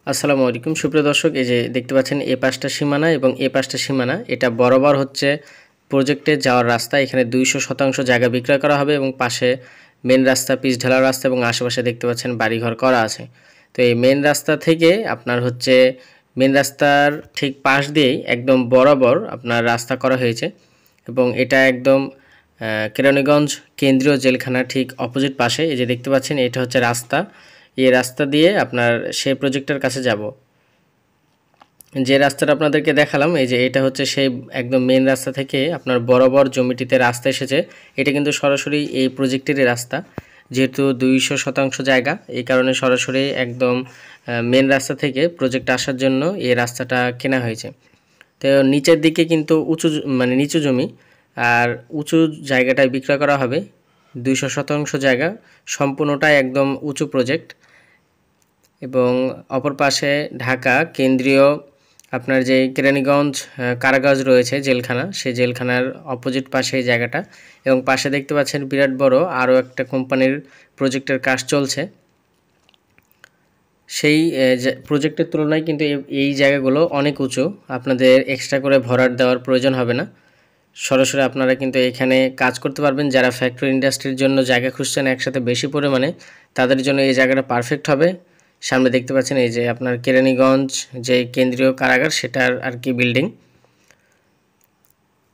আসসালামু আলাইকুম সুপ্রিয় দর্শক, এই যে দেখতে পাচ্ছেন এ পাশটা সীমানা এবং এ পাশটা সীমানা, এটা বরাবর হচ্ছে প্রজেক্টে যাওয়ার রাস্তা। এখানে 200% জায়গা বিক্রয় করা হবে এবং পাশে মেন রাস্তা, পিচ ঢালার রাস্তা এবং আশেপাশে দেখতে পাচ্ছেন বাড়িঘর করা আছে। তো এই মেন রাস্তা থেকে আপনার হচ্ছে মেন রাস্তার ঠিক পাশ দিয়েই একদম বরাবর আপনার রাস্তা করা হয়েছে এবং এটা একদম কেরানীগঞ্জ কেন্দ্রীয় জেলখানা ঠিক অপোজিট পাশে। এই যে দেখতে পাচ্ছেন এটা হচ্ছে রাস্তা। এই রাস্তা দিয়ে আপনার সেই প্রজেক্টের কাছে যাব। যে রাস্তাটা আপনাদেরকে দেখালাম, এই যে এটা হচ্ছে সেই একদম মেন রাস্তা থেকে আপনার বরাবর জমিটিতে রাস্তা এসেছে। এটা কিন্তু সরাসরি এই প্রজেক্টেরই রাস্তা, যেহেতু 200% জায়গা, এই কারণে সরাসরি একদম মেন রাস্তা থেকে প্রজেক্ট আসার জন্য এই রাস্তাটা কেনা হয়েছে। তো নিচের দিকে কিন্তু উঁচু মানে নিচু জমি, আর উঁচু জায়গাটায় বিক্রয় করা হবে। 200% জায়গা, সম্পূর্ণটাই একদম উঁচু প্রজেক্ট। এবং অপর পাশে ঢাকা কেন্দ্রীয় আপনার যে কেরানীগঞ্জ কারাগার রয়েছে জেলখানা, সেই জেলখানার অপোজিট পাশে এই জায়গাটা। এবং পাশে দেখতে পাচ্ছেন বিরাট বড় আরও একটা কোম্পানির প্রজেক্টের কাজ চলছে। সেই প্রজেক্টের তুলনায় কিন্তু এই জায়গাগুলো অনেক উঁচু, আপনাদের এক্সট্রা করে ভরাট দেওয়ার প্রয়োজন হবে না। সরাসরি আপনারা কিন্তু এখানে কাজ করতে পারবেন। যারা ফ্যাক্টরি ইন্ডাস্ট্রির জন্য জায়গা খুঁজছেন একসাথে বেশি পরিমাণে, তাদের জন্য এই জায়গাটা পারফেক্ট হবে। সামনে দেখতে পাচ্ছেন এই যে আপনার কেরানীগঞ্জ যে কেন্দ্রীয় কারাগার, সেটার আর কি বিল্ডিং।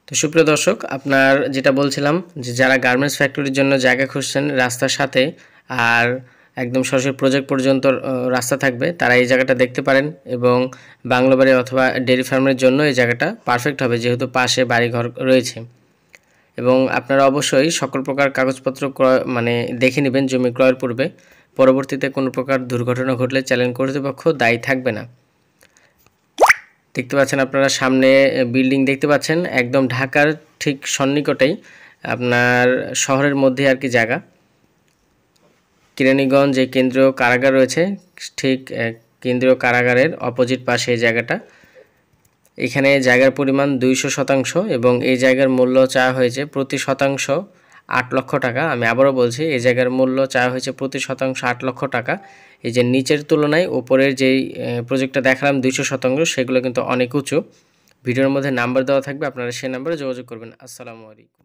তো সুপ্রিয় দর্শক, আপনার যেটা বলছিলাম যে যারা গার্মেন্টস ফ্যাক্টরির জন্য জায়গা খুঁজছেন রাস্তার সাথে আর একদম সরাসরি প্রজেক্ট পর্যন্ত রাস্তা থাকবে, তারা এই জায়গাটা দেখতে পারেন। এবং বাংলোবাড়ি অথবা ডেয়ারি ফার্মের জন্য এই জায়গাটা পারফেক্ট হবে, যেহেতু পাশে বাড়িঘর রয়েছে। এবং আপনারা অবশ্যই সকল প্রকার কাগজপত্র মানে দেখে নেবেন জমি ক্রয়ের পূর্বে। পরবর্তীতে কোনো প্রকার দুর্ঘটনা ঘটলে চ্যালেঞ্জ কর্তৃপক্ষ দায়ী থাকবে না। দেখতে পাচ্ছেন আপনারা সামনে বিল্ডিং দেখতে পাচ্ছেন, একদম ঢাকার ঠিক সন্নিকটেই আপনার শহরের মধ্যে আর কি জায়গা। কেরানীগঞ্জ যে কেন্দ্রীয় কারাগার রয়েছে, ঠিক কেন্দ্রীয় কারাগারের অপোজিট পাশে এই জায়গাটা। এখানে জায়গার পরিমাণ 200% এবং এই জায়গার মূল্য চাওয়া হয়েছে প্রতি শতাংশ 8 লক্ষ টাকা। আমি আবারও বলছি, এই জায়গার মূল্য চাওয়া হয়েছে প্রতি শতাংশ 8 লক্ষ টাকা। এই যে নিচের তুলনায় উপরের যেই প্রজেক্টটা দেখালাম 200%, সেগুলো কিন্তু অনেক উঁচু। ভিডিওর মধ্যে নাম্বার দেওয়া থাকবে, আপনারা সেই নাম্বারে যোগাযোগ করবেন। আসসালামু আলাইকুম।